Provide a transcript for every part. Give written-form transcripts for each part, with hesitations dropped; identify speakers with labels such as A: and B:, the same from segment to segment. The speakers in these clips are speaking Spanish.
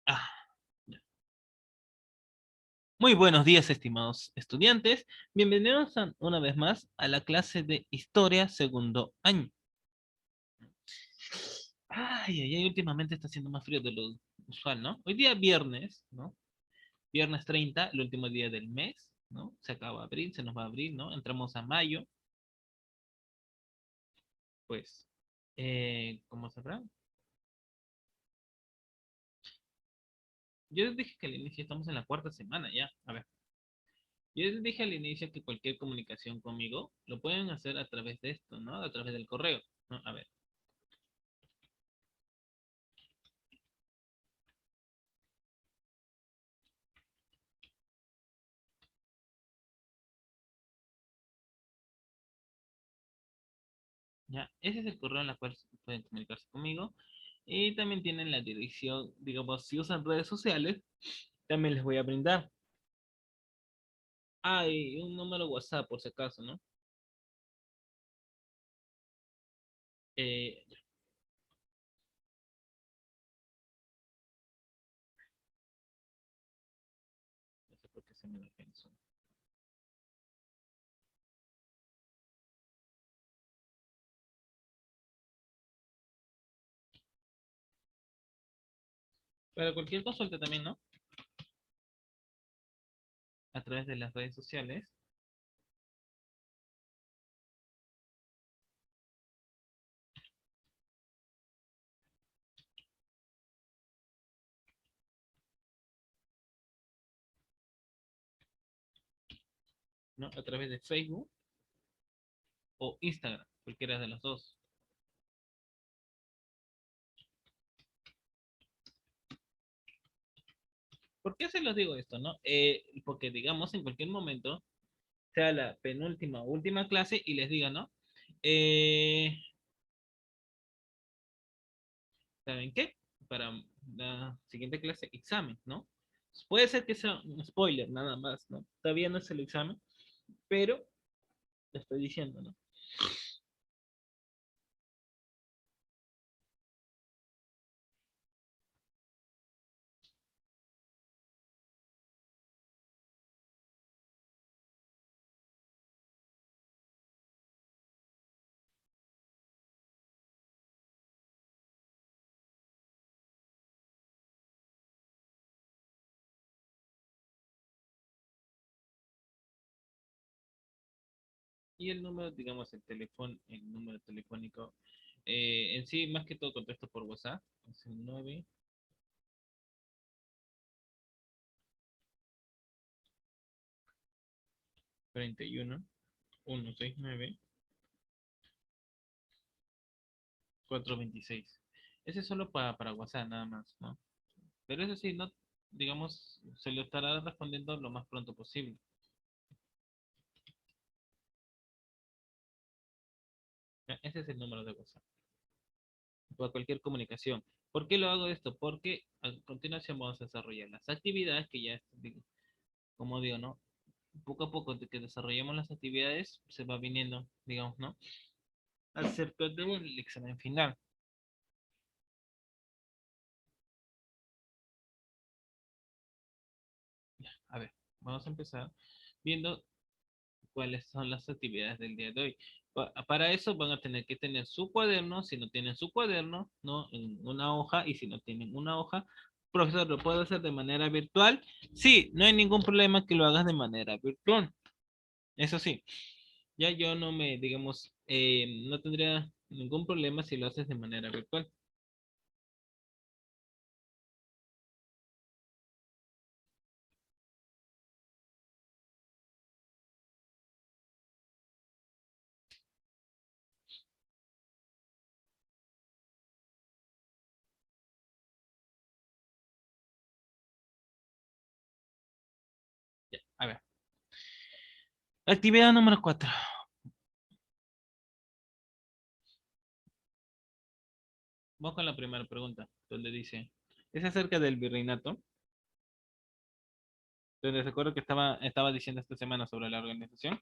A: Ah, ya. Muy buenos días, estimados estudiantes. Bienvenidos una vez más a la clase de Historia segundo año. Ay, ay, ay, últimamente está haciendo más frío de lo usual, ¿no? Hoy día viernes, ¿no? Viernes 30, el último día del mes, ¿no? Se acaba abril, se nos va a abril, ¿no? Entramos a mayo, pues, ¿cómo sabrán? Yo les dije que al inicio estamos en la cuarta semana ya. A ver, yo les dije al inicio que cualquier comunicación conmigo lo pueden hacer a través de esto, ¿no? A través del correo, ¿no? A ver. Ya, ese es el correo en el cual pueden comunicarse conmigo. Y también tienen la dirección, digamos, si usan redes sociales, también les voy a brindar. Ah, y un número WhatsApp por si acaso, ¿no? Ya, no sé por qué se me da pensó. Pero cualquier consulta también, ¿no? A través de las redes sociales, ¿no? A través de Facebook o Instagram, cualquiera de los dos. ¿Por qué se los digo esto, no? Porque, digamos, en cualquier momento, sea la penúltima o última clase y les diga, ¿no? Eh, ¿Saben qué? Para la siguiente clase, examen, ¿no? Puede ser que sea un spoiler, nada más, ¿no? Todavía no es el examen, pero lo estoy diciendo, ¿no? Y el número, digamos, el teléfono, el número telefónico, en sí, más que todo contesto por WhatsApp, es el 931 169 426. Ese es solo para WhatsApp, nada más, ¿no? Pero eso sí, no, digamos, se lo estará respondiendo lo más pronto posible. ¿Ya? Ese es el número de WhatsApp. Para cualquier comunicación. ¿Por qué lo hago esto? Porque a continuación vamos a desarrollar las actividades que ya, como digo, ¿no? Poco a poco de que desarrollemos las actividades, se va viniendo, digamos, ¿no? Acerca del examen final. A ver, vamos a empezar viendo cuáles son las actividades del día de hoy. Para eso van a tener que tener su cuaderno, si no tienen su cuaderno, ¿no? En una hoja, y si no tienen una hoja, profesor, ¿lo puedo hacer de manera virtual? Sí, no hay ningún problema que lo hagas de manera virtual. Eso sí, ya yo no me, digamos, no tendría ningún problema si lo haces de manera virtual. Ya, a ver. Actividad número 4. Vamos con la primera pregunta, donde dice, es acerca del virreinato, donde se acuerda que estaba diciendo esta semana sobre la organización.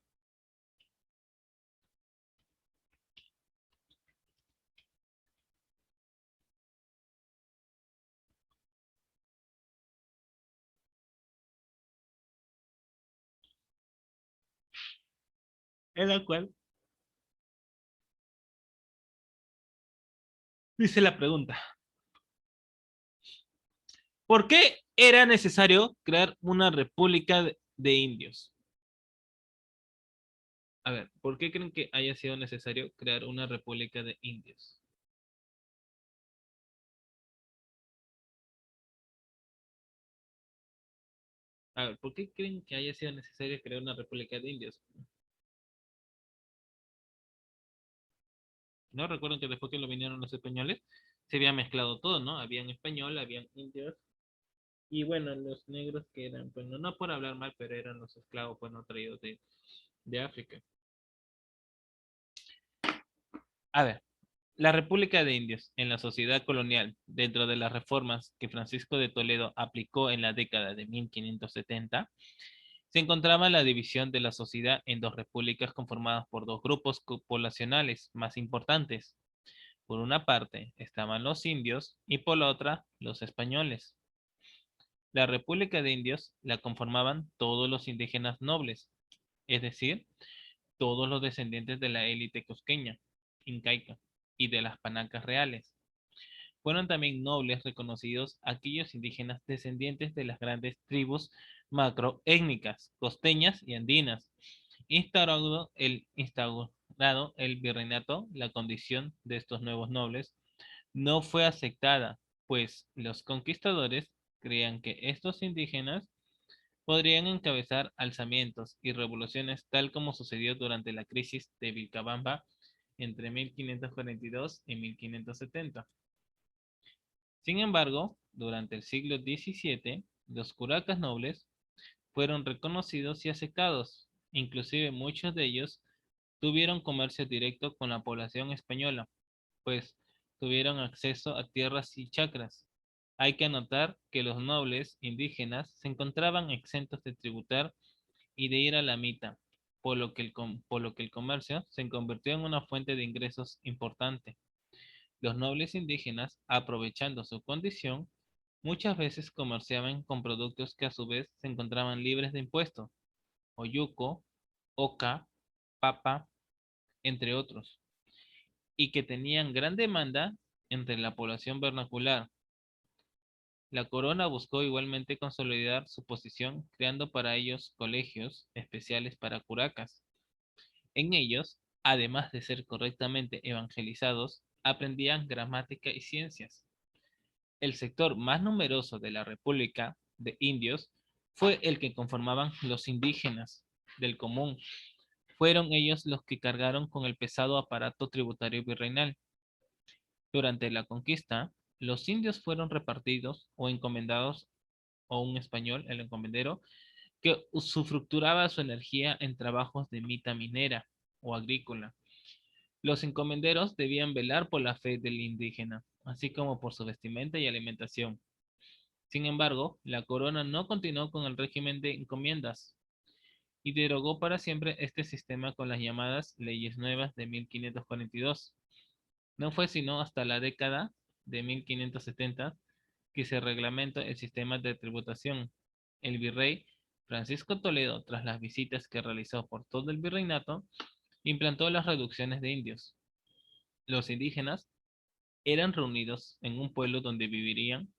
A: en la cual dice la pregunta, ¿por qué era necesario crear una república de indios? A ver, ¿por qué creen que haya sido necesario crear una república de indios? A ver, ¿por qué creen que haya sido necesario crear una república de indios? ¿No? Recuerden que después que lo vinieron los españoles, se había mezclado todo, ¿no? Habían español, habían indios, y bueno, los negros que eran, pues no, no por hablar mal, pero eran los esclavos, pues no traídos de África. A ver, la República de Indios en la sociedad colonial, dentro de las reformas que Francisco de Toledo aplicó en la década de 1570, se encontraba la división de la sociedad en dos repúblicas conformadas por dos grupos poblacionales más importantes. Por una parte estaban los indios y por la otra los españoles. La República de Indios la conformaban todos los indígenas nobles, es decir, todos los descendientes de la élite cusqueña, incaica y de las panacas reales. Fueron también nobles reconocidos aquellos indígenas descendientes de las grandes tribus macroétnicas, costeñas y andinas. Instaurado el virreinato, la condición de estos nuevos nobles no fue aceptada, pues los conquistadores creían que estos indígenas podrían encabezar alzamientos y revoluciones tal como sucedió durante la crisis de Vilcabamba entre 1542 y 1570. Sin embargo, durante el siglo XVII, los curacas nobles fueron reconocidos y aceptados. Inclusive muchos de ellos tuvieron comercio directo con la población española, pues tuvieron acceso a tierras y chacras. Hay que anotar que los nobles indígenas se encontraban exentos de tributar y de ir a la mita, por lo que el comercio se convirtió en una fuente de ingresos importante. Los nobles indígenas, aprovechando su condición, muchas veces comerciaban con productos que a su vez se encontraban libres de impuestos, oyuco, oca, papa, entre otros, y que tenían gran demanda entre la población vernacular. La corona buscó igualmente consolidar su posición creando para ellos colegios especiales para curacas. En ellos, además de ser correctamente evangelizados, aprendían gramática y ciencias. El sector más numeroso de la República de Indios fue el que conformaban los indígenas del común. Fueron ellos los que cargaron con el pesado aparato tributario virreinal. Durante la conquista, los indios fueron repartidos o encomendados a un español, el encomendero, que usufructuraba su energía en trabajos de mita minera o agrícola. Los encomenderos debían velar por la fe del indígena, así como por su vestimenta y alimentación. Sin embargo, la corona no continuó con el régimen de encomiendas y derogó para siempre este sistema con las llamadas leyes nuevas de 1542. No fue sino hasta la década de 1570 que se reglamentó el sistema de tributación. El virrey Francisco Toledo, tras las visitas que realizó por todo el virreinato, implantó las reducciones de indios. Los indígenas eran reunidos en un pueblo donde vivirían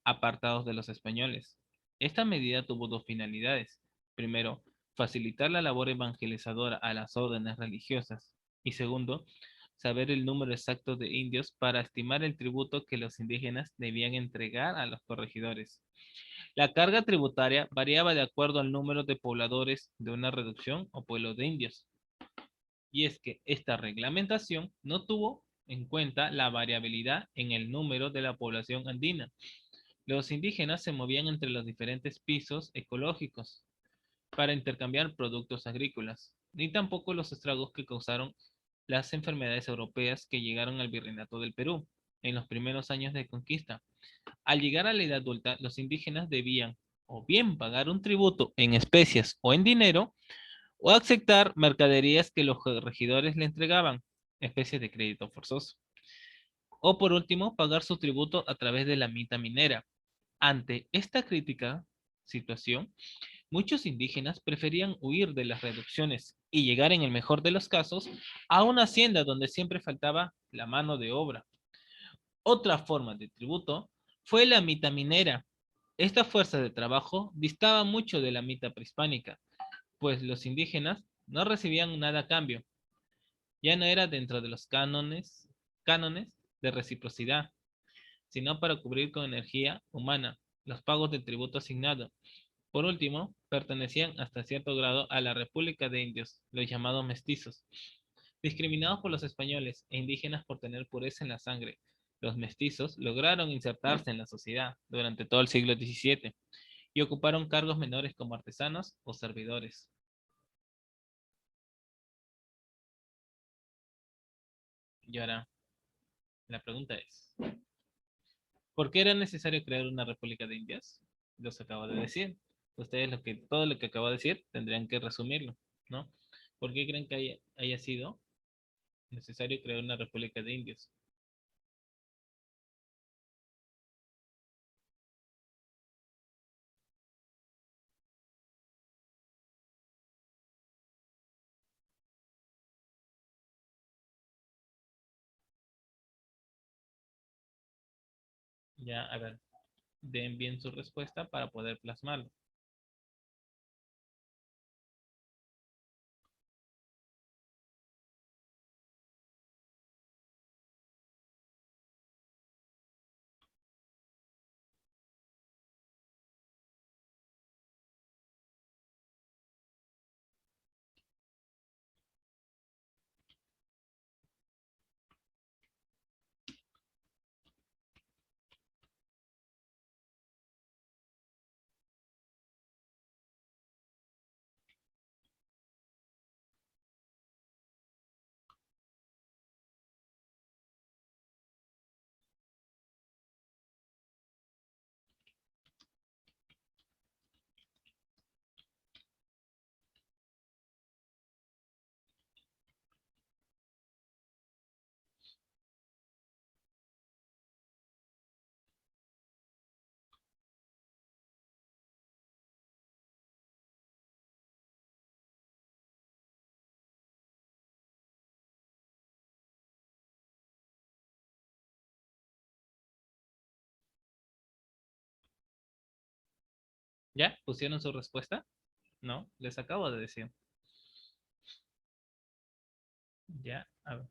A: apartados de los españoles. Esta medida tuvo dos finalidades. Primero, facilitar la labor evangelizadora a las órdenes religiosas. Y segundo, saber el número exacto de indios para estimar el tributo que los indígenas debían entregar a los corregidores. La carga tributaria variaba de acuerdo al número de pobladores de una reducción o pueblo de indios. Y es que esta reglamentación no tuvo en cuenta la variabilidad en el número de la población andina. Los indígenas se movían entre los diferentes pisos ecológicos para intercambiar productos agrícolas, ni tampoco los estragos que causaron las enfermedades europeas que llegaron al virreinato del Perú en los primeros años de conquista. Al llegar a la edad adulta, los indígenas debían o bien pagar un tributo en especias o en dinero, o aceptar mercaderías que los regidores le entregaban, especies de crédito forzoso. O por último, pagar su tributo a través de la mita minera. Ante esta crítica situación, Muchos indígenas preferían huir de las reducciones y llegar en el mejor de los casos a una hacienda donde siempre faltaba la mano de obra. Otra forma de tributo fue la mita minera. Esta fuerza de trabajo distaba mucho de la mita prehispánica, pues los indígenas no recibían nada a cambio. Ya no era dentro de los cánones de reciprocidad, sino para cubrir con energía humana los pagos del tributo asignado. Por último, pertenecían hasta cierto grado a la República de Indios, los llamados mestizos. Discriminados por los españoles e indígenas por tener pureza en la sangre, los mestizos lograron insertarse en la sociedad durante todo el siglo XVII y ocuparon cargos menores como artesanos o servidores. Y ahora, la pregunta es, ¿por qué era necesario crear una República de Indias? Los acabo de decir. Ustedes todo lo que acabo de decir tendrían que resumirlo, ¿no? ¿Por qué creen que haya sido necesario crear una República de Indios? Ya, a ver, den bien su respuesta para poder plasmarlo. ¿Ya? ¿Pusieron su respuesta? No, les acabo de decir. Ya, a ver.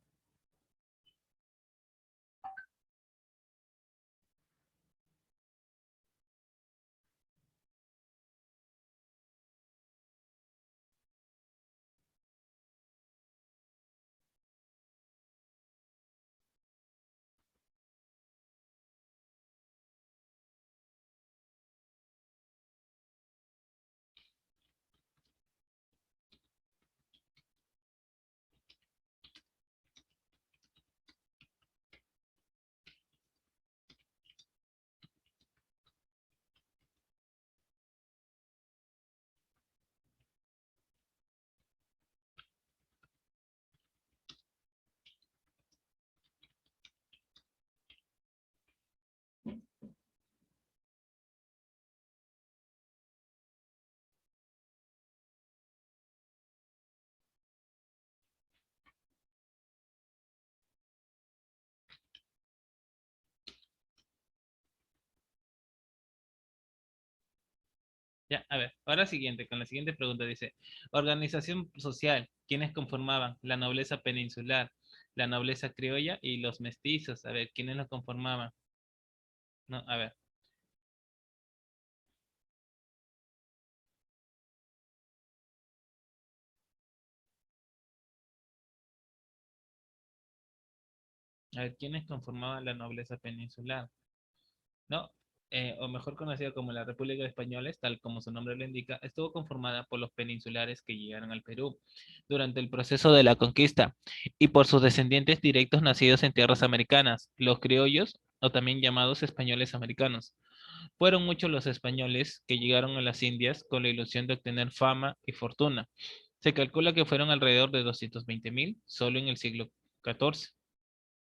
A: Ya, a ver. Ahora siguiente, con la siguiente pregunta dice, organización social, ¿quiénes conformaban? La nobleza peninsular, la nobleza criolla y los mestizos. A ver, ¿quiénes lo conformaban? No, a ver, ¿quiénes conformaban la nobleza peninsular? ¿No? O mejor conocida como la República de Españoles, tal como su nombre lo indica, estuvo conformada por los peninsulares que llegaron al Perú durante el proceso de la conquista y por sus descendientes directos nacidos en tierras americanas, los criollos, o también llamados españoles americanos. Fueron muchos los españoles que llegaron a las Indias con la ilusión de obtener fama y fortuna. Se calcula que fueron alrededor de 220.000 solo en el siglo XIV.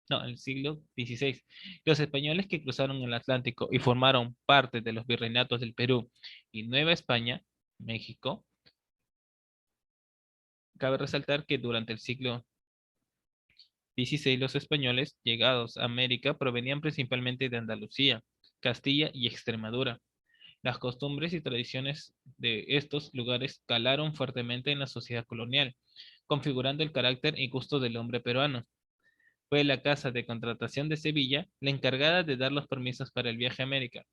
A: No, el siglo XVI. Los españoles que cruzaron el Atlántico y formaron parte de los virreinatos del Perú y Nueva España México. Cabe resaltar que durante el siglo XVI los españoles llegados a América provenían principalmente de Andalucía, Castilla y Extremadura. Las costumbres y tradiciones de estos lugares calaron fuertemente en la sociedad colonial, configurando el carácter y gusto del hombre peruano. Fue la Casa de Contratación de Sevilla la encargada de dar los permisos para el viaje a América.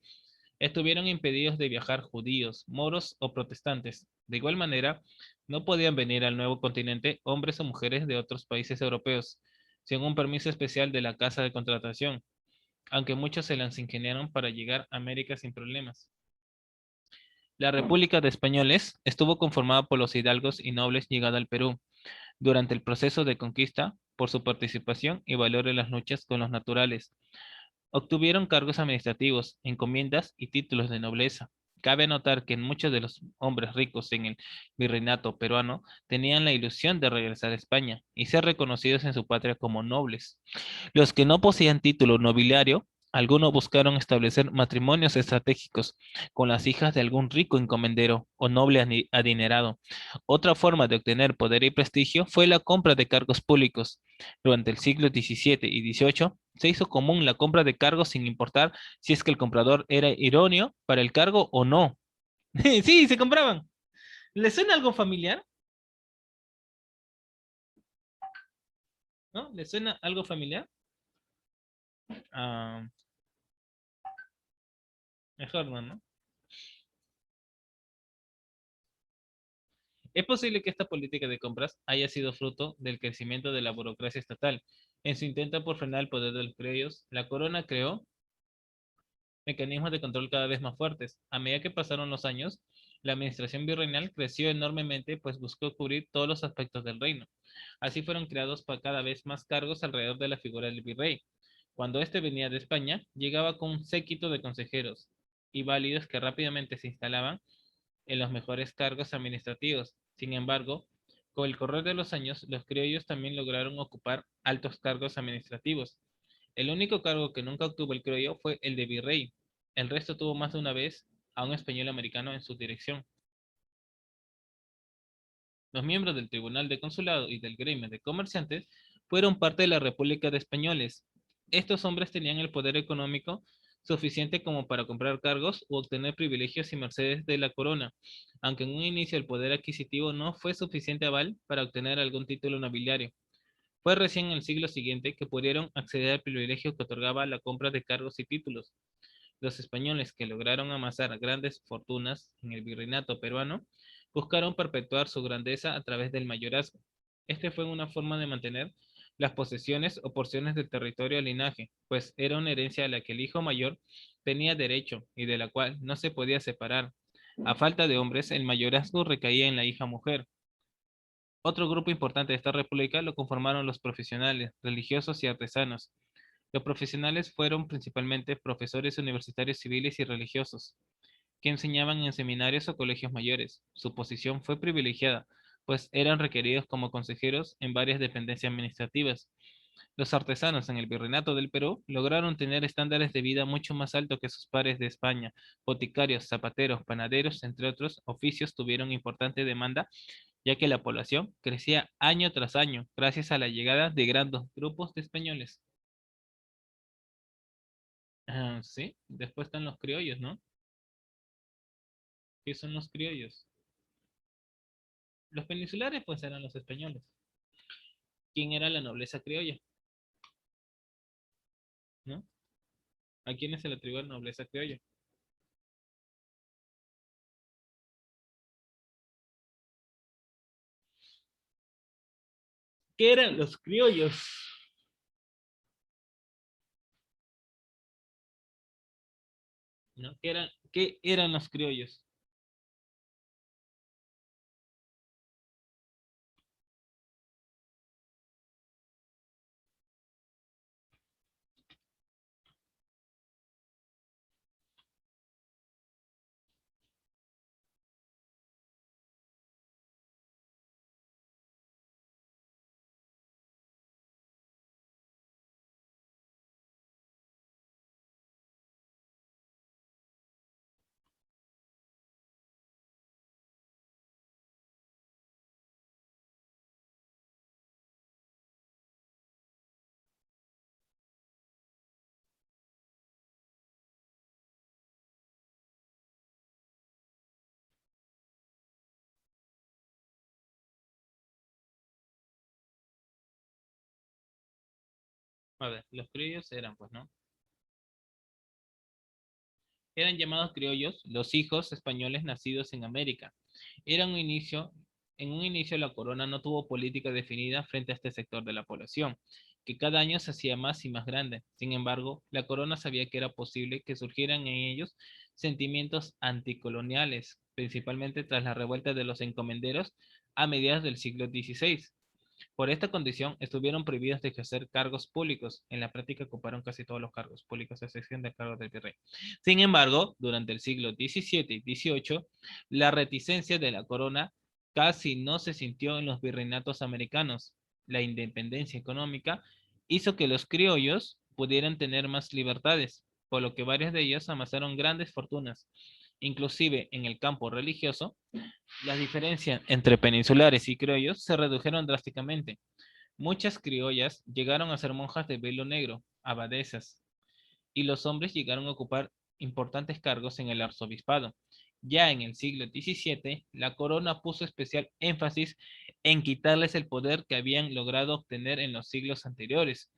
A: Estuvieron impedidos de viajar judíos, moros o protestantes. De igual manera, no podían venir al nuevo continente hombres o mujeres de otros países europeos, sin un permiso especial de la Casa de Contratación, aunque muchos se las ingeniaron para llegar a América sin problemas. La República de Españoles estuvo conformada por los hidalgos y nobles llegados al Perú durante el proceso de conquista por su participación y valor en las luchas con los naturales. Obtuvieron cargos administrativos, encomiendas y títulos de nobleza. Cabe notar que muchos de los hombres ricos en el virreinato peruano tenían la ilusión de regresar a España y ser reconocidos en su patria como nobles. Los que no poseían título nobiliario, algunos buscaron establecer matrimonios estratégicos con las hijas de algún rico encomendero o noble adinerado. Otra forma de obtener poder y prestigio fue la compra de cargos públicos. Durante el siglo XVII y XVIII se hizo común la compra de cargos sin importar si es que el comprador era idóneo para el cargo o no. Sí, se compraban. ¿Le suena algo familiar? ¿No? ¿Le suena algo familiar? Ah, mejor no, ¿no? Es posible que esta política de compras haya sido fruto del crecimiento de la burocracia estatal. En su intento por frenar el poder de los criollos, la corona creó mecanismos de control cada vez más fuertes. A medida que pasaron los años, la administración virreinal creció enormemente, pues buscó cubrir todos los aspectos del reino. Así fueron creados para cada vez más cargos alrededor de la figura del virrey. Cuando éste venía de España, llegaba con un séquito de consejeros y válidos que rápidamente se instalaban en los mejores cargos administrativos. Sin embargo, con el correr de los años, los criollos también lograron ocupar altos cargos administrativos. El único cargo que nunca obtuvo el criollo fue el de virrey. El resto tuvo más de una vez a un español americano en su dirección. Los miembros del Tribunal de Consulado y del Gremio de Comerciantes fueron parte de la República de Españoles. Estos hombres tenían el poder económico suficiente como para comprar cargos u obtener privilegios y mercedes de la corona, aunque en un inicio el poder adquisitivo no fue suficiente aval para obtener algún título nobiliario. Fue recién en el siglo siguiente que pudieron acceder al privilegio que otorgaba la compra de cargos y títulos. Los españoles que lograron amasar grandes fortunas en el virreinato peruano buscaron perpetuar su grandeza a través del mayorazgo. Este fue una forma de mantener las posesiones o porciones del territorio al linaje, pues era una herencia a la que el hijo mayor tenía derecho y de la cual no se podía separar. A falta de hombres, el mayorazgo recaía en la hija mujer. Otro grupo importante de esta república lo conformaron los profesionales, religiosos y artesanos. Los profesionales fueron principalmente profesores universitarios civiles y religiosos, que enseñaban en seminarios o colegios mayores. Su posición fue privilegiada, pues eran requeridos como consejeros en varias dependencias administrativas. Los artesanos en el Virreinato del Perú lograron tener estándares de vida mucho más altos que sus pares de España. Boticarios, zapateros, panaderos, entre otros oficios tuvieron importante demanda, ya que la población crecía año tras año gracias a la llegada de grandes grupos de españoles. Ah, sí, después están los criollos, ¿no? ¿Qué son los criollos? Los peninsulares, pues eran los españoles. ¿Quién era la nobleza criolla? ¿No? ¿A quiénes se le atribuye la nobleza criolla? ¿Qué eran los criollos? ¿No? Qué eran los criollos? A ver, los criollos eran, pues, ¿no? Eran llamados criollos los hijos españoles nacidos en América. Era un inicio, en un inicio la corona no tuvo política definida frente a este sector de la población, que cada año se hacía más y más grande. Sin embargo, la corona sabía que era posible que surgieran en ellos sentimientos anticoloniales, principalmente tras la revuelta de los encomenderos a mediados del siglo XVI. Por esta condición, estuvieron prohibidos de ejercer cargos públicos. En la práctica ocuparon casi todos los cargos públicos, a excepción del cargo del virrey. Sin embargo, durante el siglo XVII y XVIII, la reticencia de la corona casi no se sintió en los virreinatos americanos. La independencia económica hizo que los criollos pudieran tener más libertades, por lo que varios de ellos amasaron grandes fortunas. Inclusive en el campo religioso, las diferencias entre peninsulares y criollos se redujeron drásticamente. Muchas criollas llegaron a ser monjas de velo negro, abadesas, y los hombres llegaron a ocupar importantes cargos en el arzobispado. Ya en el siglo XVII, la corona puso especial énfasis en quitarles el poder que habían logrado obtener en los siglos anteriores.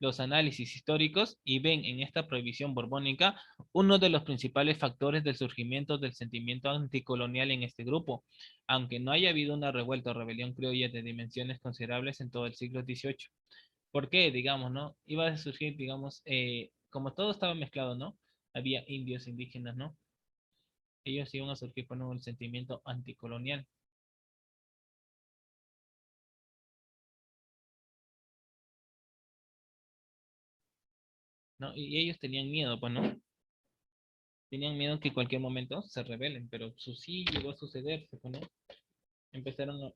A: Los análisis históricos y ven en esta prohibición borbónica uno de los principales factores del surgimiento del sentimiento anticolonial en este grupo, aunque no haya habido una revuelta o rebelión criolla de dimensiones considerables en todo el siglo XVIII. ¿Por qué? Digamos, ¿no? Iba a surgir, digamos, como todo estaba mezclado, ¿no? Había indios, indígenas, ¿no? Ellos iban a surgir con un sentimiento anticolonial, ¿no? Y ellos tenían miedo, pues, ¿no? Tenían miedo que en cualquier momento se rebelen, pero eso sí llegó a sucederse, pues, ¿no? Empezaron a,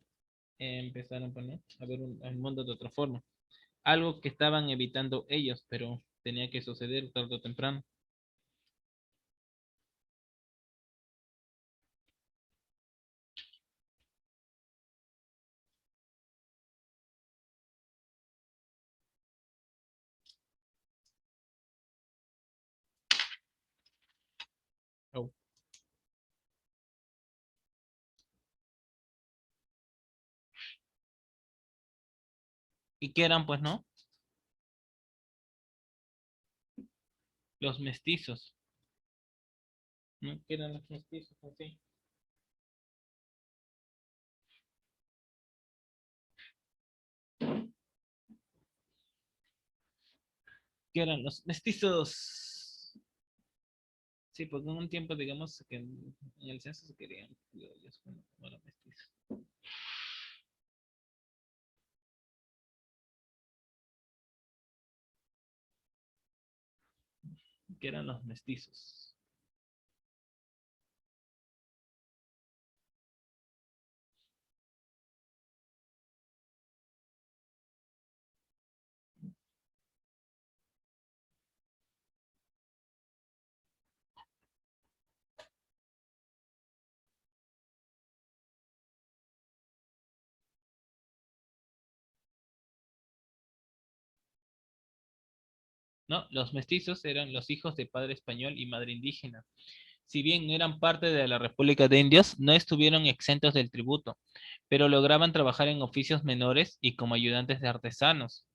A: empezaron, pues, ¿no? A ver el mundo de otra forma. Algo que estaban evitando ellos, pero tenía que suceder tarde o temprano. Oh. ¿Y qué eran, pues, no? Los mestizos, ¿no? ¿Qué eran los mestizos? Así. ¿Qué eran los mestizos? Sí, porque en un tiempo, digamos, que en el censo se querían criollos, como los mestizos. ¿Qué eran los mestizos? No, los mestizos eran los hijos de padre español y madre indígena. Si bien no eran parte de la República de Indios, no estuvieron exentos del tributo, pero lograban trabajar en oficios menores y como ayudantes de artesanos.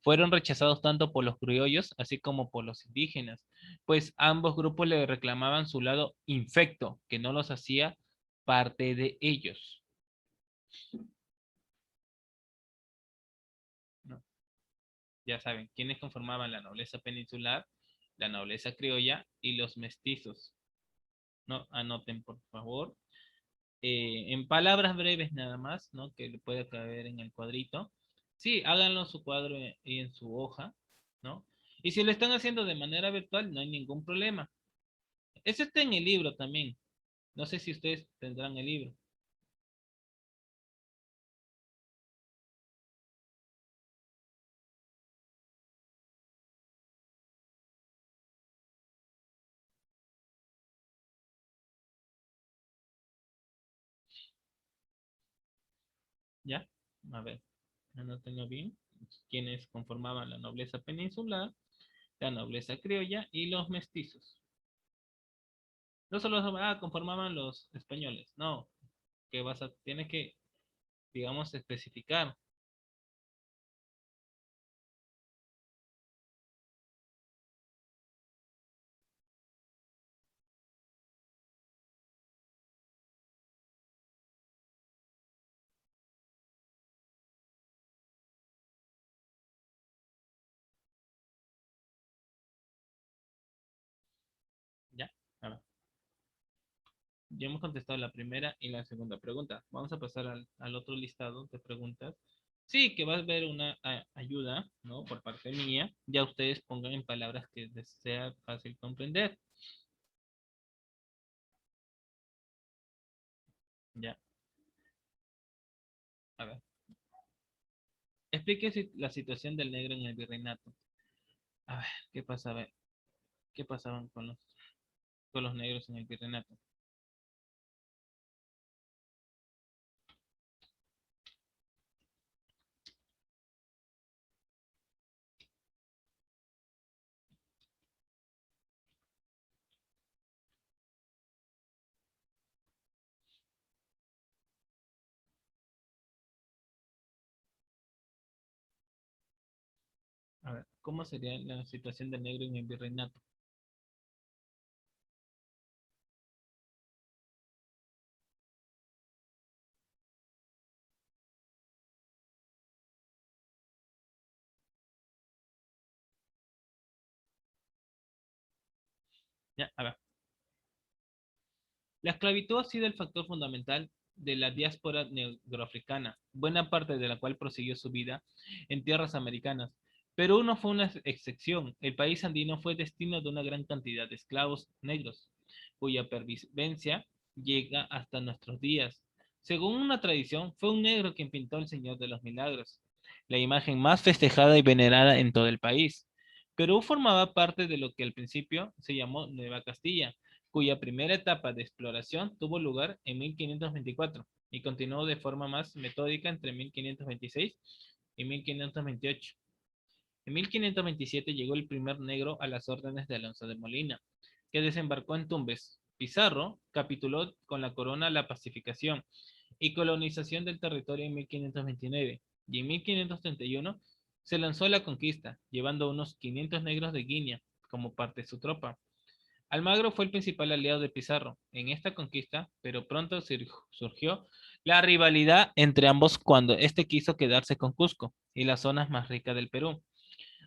A: Fueron rechazados tanto por los criollos así como por los indígenas, pues ambos grupos le reclamaban su lado infecto, que no los hacía parte de ellos. ¿No? Ya saben, quiénes conformaban la nobleza peninsular, la nobleza criolla y los mestizos. ¿No? Anoten, por favor. En palabras breves nada más, ¿no? Que le puede caber en el cuadrito. Sí, háganlo en su cuadro y en su hoja, ¿no? Y si lo están haciendo de manera virtual, no hay ningún problema. Eso está en el libro también. No sé si ustedes tendrán el libro. ¿Ya? A ver, anótenlo bien. Quienes conformaban la nobleza peninsular, la nobleza criolla y los mestizos. No solo conformaban los españoles, no, que tienes que, digamos, especificar. Ya hemos contestado la primera y la segunda pregunta. Vamos a pasar al otro listado de preguntas. Sí, que va a haber una ayuda, ¿no? Por parte mía. Ya ustedes pongan en palabras que les sea fácil comprender. Ya, a ver. Explique la situación del negro en el virreinato. A ver, ¿qué pasaba? ¿Qué pasaban con los negros en el virreinato? A ver, ¿cómo sería la situación del negro en el virreinato? Ya, a ver. La esclavitud ha sido el factor fundamental de la diáspora negroafricana, buena parte de la cual prosiguió su vida en tierras americanas. Perú no fue una excepción. El país andino fue destino de una gran cantidad de esclavos negros, cuya pervivencia llega hasta nuestros días. Según una tradición, fue un negro quien pintó el Señor de los Milagros, la imagen más festejada y venerada en todo el país. Perú formaba parte de lo que al principio se llamó Nueva Castilla, cuya primera etapa de exploración tuvo lugar en 1524 y continuó de forma más metódica entre 1526 y 1528. En 1527 llegó el primer negro a las órdenes de Alonso de Molina, que desembarcó en Tumbes. Pizarro capituló con la corona la pacificación y colonización del territorio en 1529 y en 1531 se lanzó a la conquista, llevando unos 500 negros de Guinea como parte de su tropa. Almagro fue el principal aliado de Pizarro en esta conquista, pero pronto surgió la rivalidad entre ambos cuando éste quiso quedarse con Cusco y las zonas más ricas del Perú,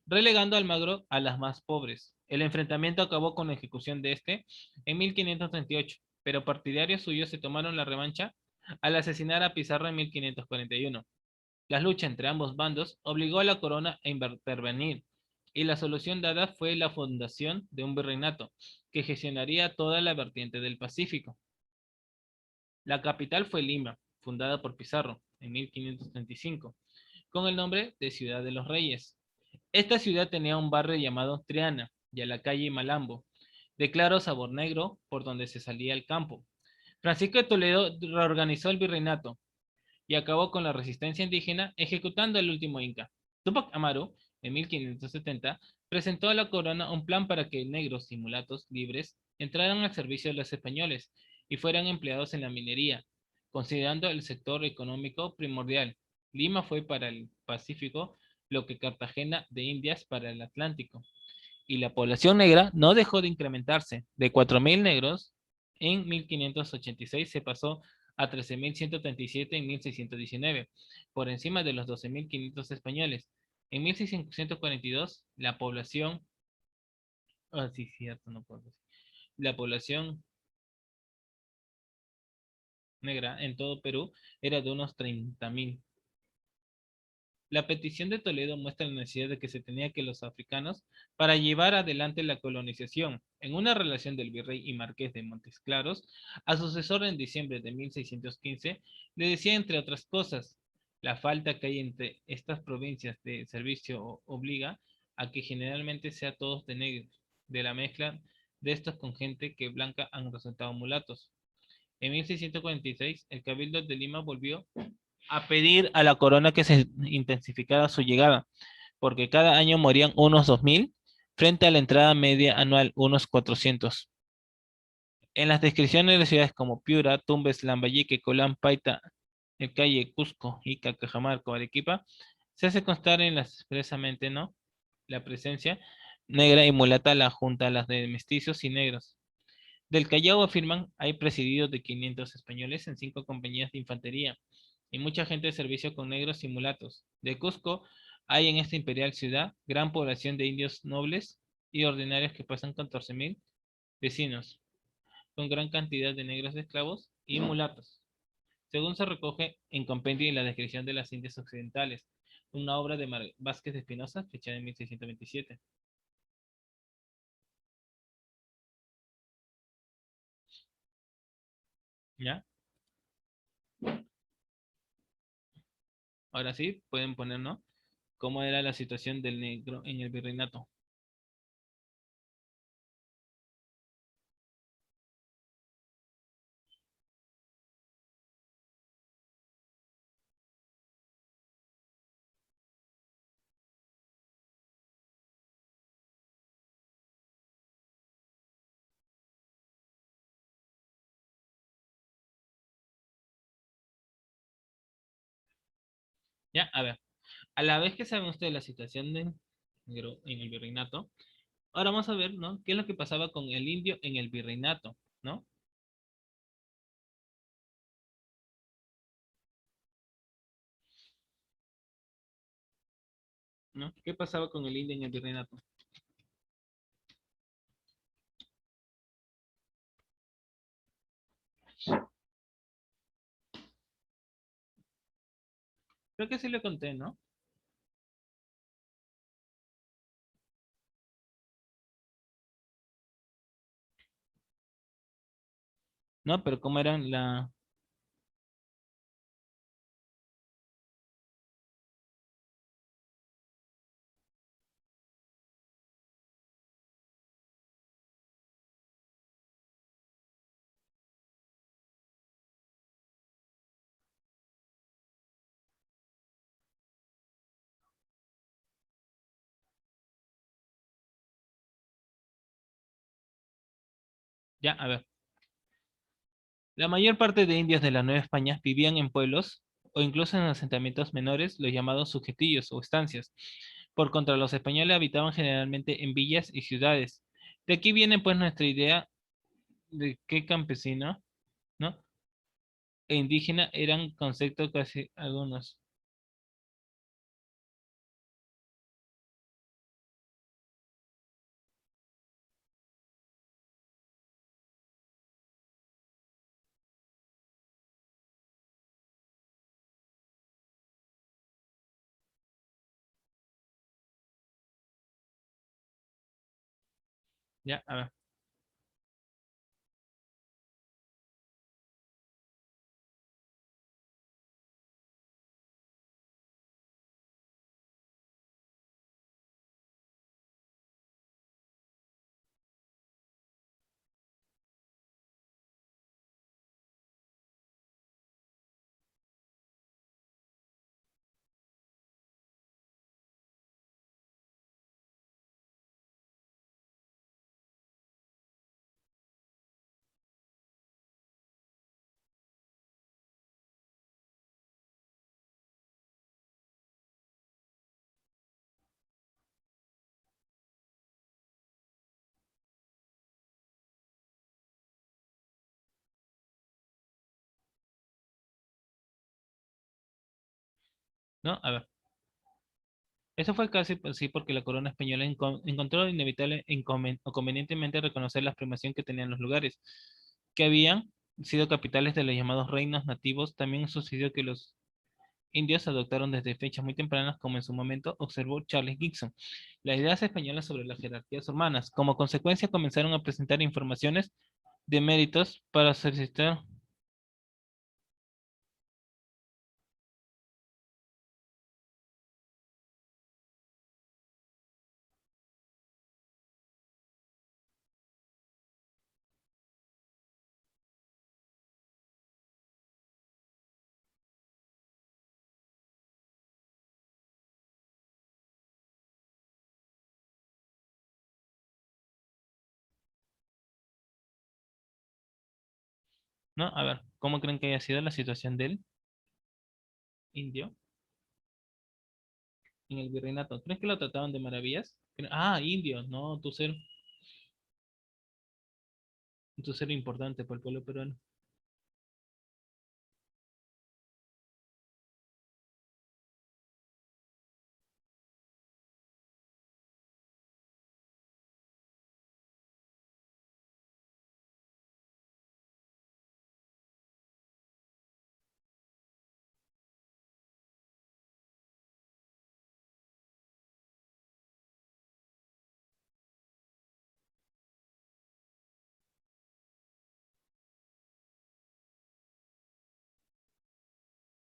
A: relegando a Almagro a las más pobres. El enfrentamiento acabó con la ejecución de este en 1538, pero partidarios suyos se tomaron la revancha al asesinar a Pizarro en 1541. La lucha entre ambos bandos obligó a la corona a intervenir, y la solución dada fue la fundación de un virreinato que gestionaría toda la vertiente del Pacífico. La capital fue Lima, fundada por Pizarro en 1535, con el nombre de Ciudad de los Reyes. Esta ciudad tenía un barrio llamado Triana y a la calle Malambo, de claro sabor negro por donde se salía al campo. Francisco de Toledo reorganizó el virreinato, y acabó con la resistencia indígena ejecutando al último inca. Tupac Amaru, en 1570, presentó a la corona un plan para que negros y mulatos libres entraran al servicio de los españoles y fueran empleados en la minería, considerando el sector económico primordial. Lima fue para el Pacífico lo que Cartagena de Indias para el Atlántico, y la población negra no dejó de incrementarse. De 4.000 negros en 1586 se pasó a 13.137 en 1619, por encima de los 12.500 españoles. En 1642, la población, sí, cierto, no puedo decir, la población negra en todo Perú era de unos 30.000. La petición de Toledo muestra la necesidad de que se tenía que los africanos para llevar adelante la colonización. En una relación del virrey y marqués de Montes Claros, a su sucesor en diciembre de 1615, le decía, entre otras cosas, la falta que hay entre estas provincias de servicio obliga a que generalmente sea todos de negros. De la mezcla de estos con gente que blanca han resultado mulatos. En 1646, el Cabildo de Lima volvió a pedir a la corona que se intensificara su llegada, porque cada año morían unos 2.000 frente a la entrada media anual unos 400. En las descripciones de ciudades como Piura, Tumbes, Lambayeque, Colán, Paita, El Calle, Cusco, Ica, Cajamarca, Arequipa, se hace constar en las expresamente, ¿no?, la presencia negra y mulata la junta a las de mestizos y negros. Del Callao afirman hay presididos de 500 españoles en 5 compañías de infantería y mucha gente de servicio con negros y mulatos. De Cusco hay en esta imperial ciudad gran población de indios nobles y ordinarios que pasan 14.000 vecinos. con gran cantidad de negros esclavos y mulatos, según se recoge en Compendio y la descripción de las Indias Occidentales, una obra de Vázquez de Espinosa, fechada en 1627. ¿Ya? Ahora sí, pueden poner, ¿no? ¿Cómo era la situación del negro en el virreinato? ¿Ya? A ver, a la vez que saben ustedes la situación del negro en el virreinato, ahora vamos a ver, ¿no? ¿Qué es lo que pasaba con el indio en el virreinato, ¿no? ¿No? ¿Qué pasaba con el indio en el virreinato? Creo que sí le conté, ¿no? No, pero cómo eran la... Ya, a ver. La mayor parte de indios de la Nueva España vivían en pueblos o incluso en asentamientos menores, los llamados sujetillos o estancias. Por contra, los españoles habitaban generalmente en villas y ciudades. De aquí viene pues nuestra idea de que campesino, ¿no? E indígena eran conceptos casi algunos. Ya, a ver. ¿No? A ver. Eso fue casi pues, sí porque la corona española encontró inevitable e o convenientemente reconocer la primación que tenían los lugares, que habían sido capitales de los llamados reinos nativos. También sucedió que los indios se adoptaron desde fechas muy tempranas, como en su momento observó Charles Gibson, las ideas españolas sobre las jerarquías humanas. Como consecuencia, comenzaron a presentar informaciones de méritos para solicitar. ¿No? A ver, ¿cómo creen que haya sido la situación del indio en el virreinato? ¿Creen que lo trataban de maravillas? Ah, indio, no, tu ser importante para el pueblo peruano.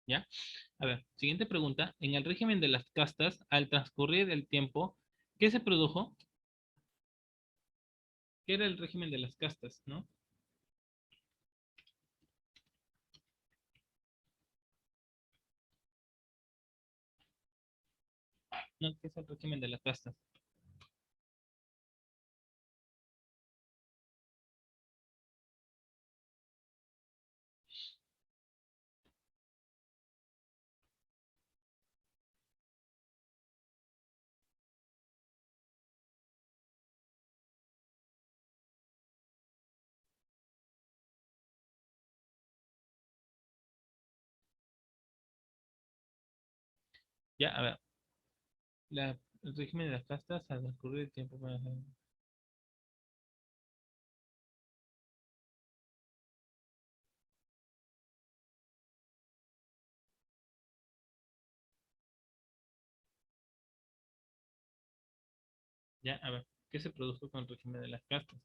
A: ¿Ya? A ver, siguiente pregunta. En el régimen de las castas, al transcurrir el tiempo, ¿qué se produjo? ¿Qué era el régimen de las castas, no? No, ¿qué es el régimen de las castas? Ya, a ver, el régimen de las castas al transcurrir el tiempo. Ya, a ver, ¿qué se produjo con el régimen de las castas?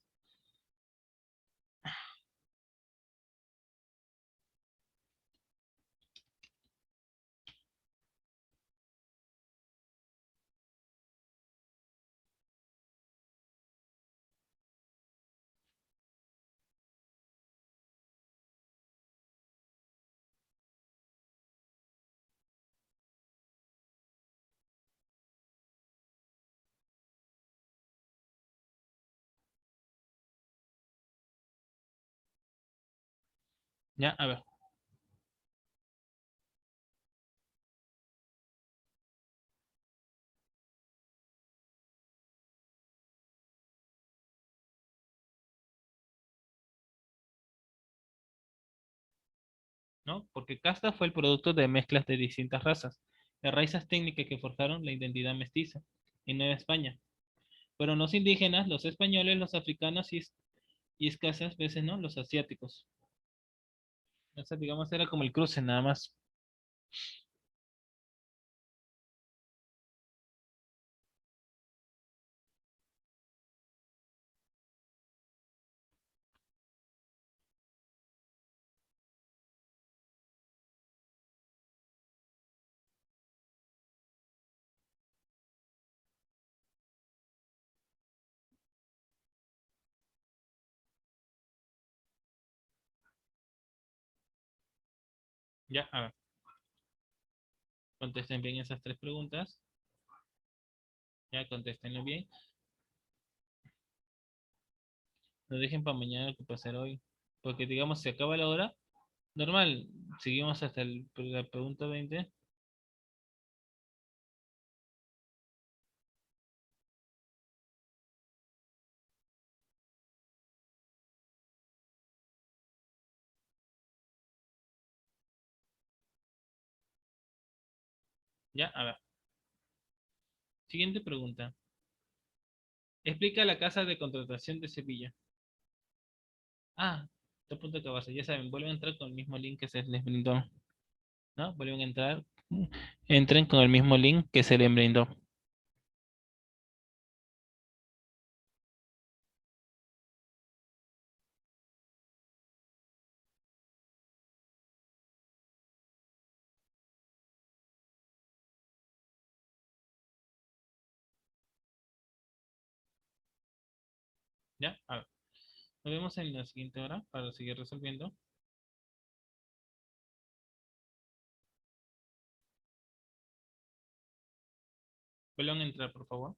A: Ya, a ver, ¿no? Porque casta fue el producto de mezclas de distintas razas, de raíces técnicas que forjaron la identidad mestiza en Nueva España. Fueron los indígenas, los españoles, los africanos y escasas veces, ¿no? Los asiáticos. O sea, digamos, era como el cruce nada más. Ya, a ver, contesten bien esas tres preguntas. Ya, contéstenlo bien. No dejen para mañana lo que pasará hoy. Porque, digamos, se acaba la hora. Normal, seguimos hasta la pregunta 20. Ya, a ver. Siguiente pregunta. Explica la casa de contratación de Sevilla. Ah, te punto de cabeza. Ya saben, vuelven a entrar con el mismo link que se les brindó. ¿No? Vuelven a entrar. Entren con el mismo link que se les brindó. Ya, a ver. Nos vemos en la siguiente hora para seguir resolviendo. Vuelvan a entrar, por favor.